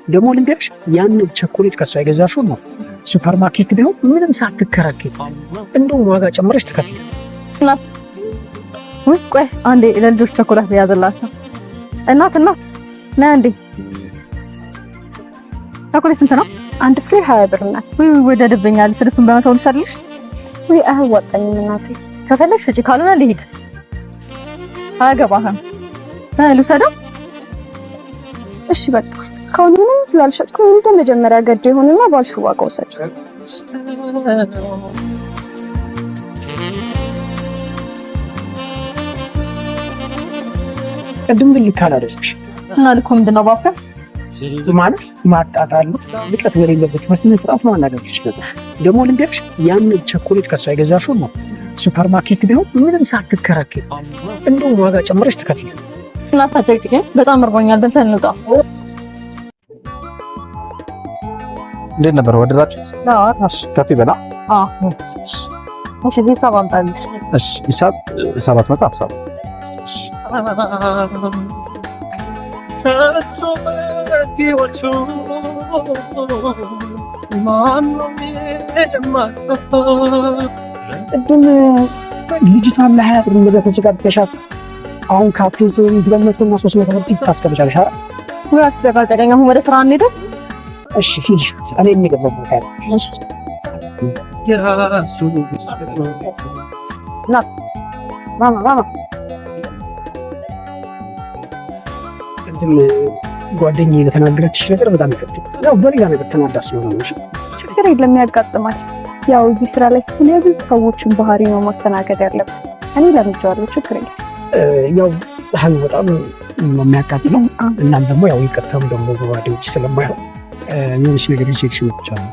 ደግሞ ልንገርሽ ያን ቸኮሌት ከሷ የገዛሽው ነው ሱፐርማርኬት ቢሆን ምንም ሳትከራከሪ እንደውም ዋጋ ጨምረሽ ትከፍያለሽ። ቆይ አንዴ ለልጆች ቸኮሌት ያዘላቸው እናት ና አንዴ ቸኮሌት ስንት ነው? አንድ ፍሬ 20 ብር ናት። ወደድብኛል። ስድስቱን በመተው ልሻልሽ? አያዋጣኝም እናቴ። ከፈለግሽ እጪ ካልሆነ ልሂድ። አያገባህም። ልውሰደው? እሺ በቃ እስካሁን ምንም ስላልሸጥኩ እንደ መጀመሪያ ገድ ይሆንና ባልሹ ዋጋ ወሰድ። ቅድም ግን ልክ አላደረግሽ እና ልኩ ምንድን ነው ባክህ? ማለት ማጣጣል ልቀት በሌለበት በስነ ስርዓት ማናገር ትችላለሽ። ደግሞ ልንገርሽ ያን ቸኮሌት ከሷ የገዛሽው ነው ሱፐርማርኬት ቢሆን ምንም ሳትከራከሪ እንደውም ዋጋ ጨምረሽ ትከፍያለሽ። እና ታጨቅጭቀኝ በጣም እርቦኛል። በልተን እንውጣ። እንዴት ነበር ወደዳችሁት? እሺ ካፌ በላ። እሺ ሂሳብ አምጣልኝ። እሺ ሂሳብ 750። እሺ ልጅቷን ለሀያ ብር እንደዛ ተጨቃጨቀሻት። አሁን ካፌ ሲሆን 200 እና 300 ብር ታስቀምጫለሽ። ሁለት ተጨቃጨቀኝ። አሁን ወደ ስራ እንሄድ። እሺ ሂጂ። እኔ የሚገባው ቦታ ነው። እሺ ማማ ቅድም ጓደኛዬ ለተናገረችሽ ነገር በጣም ይከብዳል። ያው በሌላ ነገር ተናዳ ስለሆነ ነው። ችግር የለም ያጋጥማል። ያው እዚህ ስራ ላይ ስትሆን የብዙ ሰዎችን ባህሪ ነው ማስተናገድ ያለብን። እኔ ለምጄዋለሁ። ችግር የለም። ያው ፀሐዩ በጣም የሚያቃጥለው እናም ደግሞ ያው ይቀርታም ደግሞ በጓደኞች ስለማይሆን የሆነች ነገር ይዤ ብቻ ነው።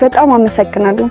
በጣም አመሰግናለሁ።